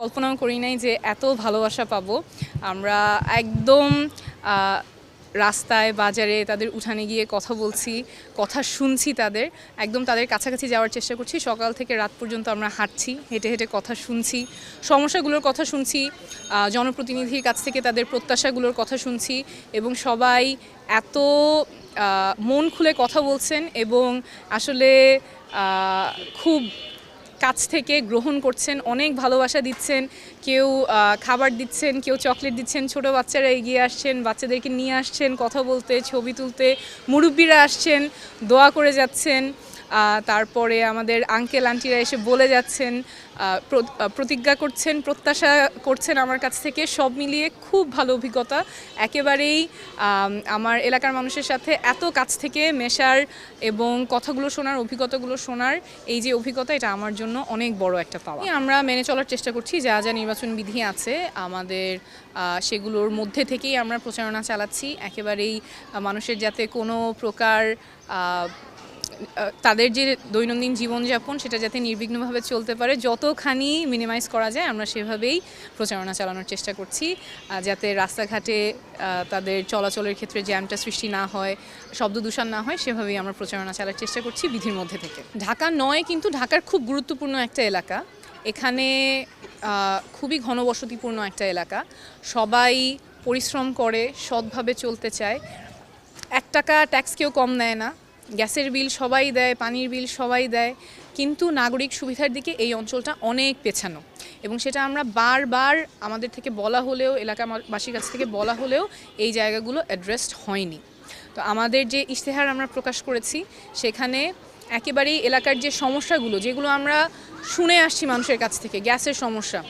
কল্পনাও করি নাই যে এত ভালোবাসা পাবো। আমরা একদম রাস্তায় বাজারে তাদের উঠানে গিয়ে কথা বলছি, কথা শুনছি, একদম তাদের কাছাকাছি যাওয়ার চেষ্টা করছি। সকাল থেকে রাত পর্যন্ত আমরা হাঁটছি, হেঁটে হেঁটে কথা শুনছি, সমস্যাগুলোর কথা শুনছি, জনপ্রতিনিধির কাছ থেকে তাদের প্রত্যাশাগুলোর কথা শুনছি এবং সবাই এত মন খুলে কথা বলছেন এবং আসলে খুব কাছ থেকে গ্রহণ করছেন, অনেক ভালোবাসা দিচ্ছেন। কেউ খাবার দিচ্ছেন, কেউ চকলেট দিচ্ছেন, ছোট বাচ্চারা এগিয়ে আসছেন, বাচ্চাদেরকে নিয়ে আসছেন কথা বলতে, ছবি তুলতে, মুরব্বিরা আসছেন, দোয়া করে যাচ্ছেন। তারপরে আমাদের আঙ্কেল আন্টিরা এসে বলে যাচ্ছেন, প্রতিজ্ঞা করছেন, প্রত্যাশা করছেন আমার কাছ থেকে। সব মিলিয়ে খুব ভালো অভিজ্ঞতা। একেবারেই আমার এলাকার মানুষের সাথে এত কাছ থেকে মেশার এবং কথাগুলো শোনার, অভিজ্ঞতাগুলো শোনার এই যে অভিজ্ঞতা, এটা আমার জন্য অনেক বড় একটা পাওয়া। আমরা মেনে চলার চেষ্টা করছি যা যা নির্বাচন বিধি আছে আমাদের, সেগুলোর মধ্যে থেকেই আমরা প্রচারণা চালাচ্ছি। একেবারেই মানুষের যাতে কোনো প্রকার তাদের যে দৈনন্দিন জীবনযাপন সেটা যাতে নির্বিঘ্নভাবে চলতে পারে, যতখানি মিনিমাইজ করা যায় আমরা সেভাবেই প্রচারণা চালানোর চেষ্টা করছি, যাতে রাস্তাঘাটে তাদের চলাচলের ক্ষেত্রে জ্যামটা সৃষ্টি না হয়, শব্দ দূষণ না হয়, সেভাবেই আমরা প্রচারণা চালার চেষ্টা করছি বিধির মধ্যে থেকে। ঢাকা নয়, কিন্তু ঢাকার খুব গুরুত্বপূর্ণ একটা এলাকা। এখানে খুবই ঘনবসতিপূর্ণ একটা এলাকা। সবাই পরিশ্রম করে, সৎভাবে চলতে চায়। 1 টাকা ট্যাক্স কেউ কম নেয় না। গ্যাসের বিল সবাই দেয়, পানির বিল সবাই দেয়, কিন্তু নাগরিক সুবিধার দিকে এই অঞ্চলটা অনেক পেছানো এবং সেটা আমরা বারবার আমাদের থেকে বলা হলেও, এলাকাবাসীর কাছ থেকে বলা হলেও এই জায়গাগুলো অ্যাড্রেসড হয়নি। তো আমাদের যে ইশতেহার আমরা প্রকাশ করেছি সেখানে একেবারেই এলাকার যে সমস্যাগুলো, যেগুলো আমরা শুনে আসছি মানুষের কাছ থেকে, গ্যাসের সমস্যা,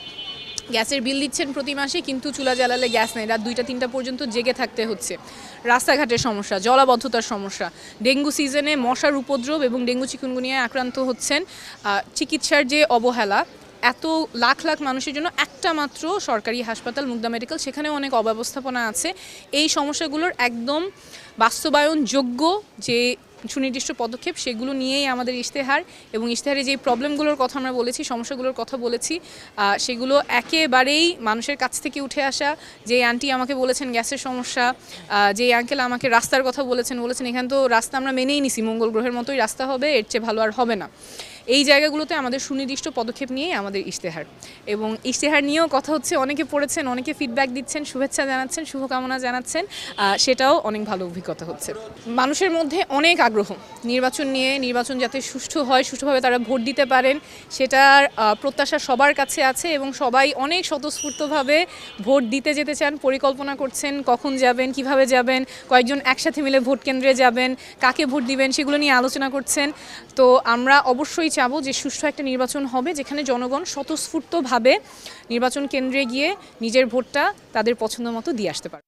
গ্যাসের বিল দিচ্ছেন প্রতি মাসে কিন্তু চুলা জ্বালালে গ্যাস নেই, রাত 2টা-3টা পর্যন্ত জেগে থাকতে হচ্ছে, রাস্তাঘাটের সমস্যা, জলাবদ্ধতার সমস্যা, ডেঙ্গু সিজনে মশার উপদ্রব এবং ডেঙ্গু চিকুনগুনিয়ায় আক্রান্ত হচ্ছেন, চিকিৎসার যে অবহেলা, এত লাখ লাখ মানুষের জন্য একটা মাত্র সরকারি হাসপাতাল মুগদা মেডিকেল, সেখানেও অনেক অব্যবস্থাপনা আছে। এই সমস্যাগুলোর একদম বাস্তবায়নযোগ্য যে সুনির্দিষ্ট পদক্ষেপ, সেগুলো নিয়েই আমাদের ইশতেহার এবং ইশতেহারে যে প্রবলেমগুলোর কথা আমরা বলেছি, সমস্যাগুলোর কথা বলেছি, সেগুলো একেবারেই মানুষের কাছ থেকে উঠে আসা। যে আন্টি আমাকে বলেছেন গ্যাসের সমস্যা, যে আঙ্কেল আমাকে রাস্তার কথা বলেছেন এখানে তো রাস্তা আমরা মেনেই নিছি, মঙ্গল গ্রহের মতোই রাস্তা হবে, এর চেয়ে ভালো আর হবে না। এই জায়গাগুলোতে আমাদের সুনির্দিষ্ট পদক্ষেপ নিয়েই আমাদের ইশতেহার, এবং ইশতেহার নিয়েও কথা হচ্ছে, অনেকে পড়েছেন, অনেকে ফিডব্যাক দিচ্ছেন, শুভেচ্ছা জানাচ্ছেন, শুভকামনা জানাচ্ছেন, সেটাও অনেক ভালো অভিজ্ঞতা হচ্ছে। মানুষের মধ্যে অনেক আগ্রহ নির্বাচন নিয়ে, নির্বাচন যাতে সুষ্ঠু হয়, সুষ্ঠুভাবে তারা ভোট দিতে পারেন, সেটার প্রত্যাশা সবার কাছে আছে এবং সবাই অনেক স্বতঃস্ফূর্তভাবে ভোট দিতে যেতে চান, পরিকল্পনা করছেন কখন যাবেন, কিভাবে যাবেন, কয়েকজন একসাথে মিলে ভোট কেন্দ্রে যাবেন, কাকে ভোট দিবেন, সেগুলো নিয়ে আলোচনা করছেন। তো আমরা অবশ্যই চাবো যে সুষ্ঠু একটা নির্বাচন হবে, যেখানে জনগণ স্বতঃস্ফূর্তভাবে নির্বাচন কেন্দ্রে গিয়ে নিজের ভোটটা তাদের পছন্দ মতো দিয়ে আসতে পারে।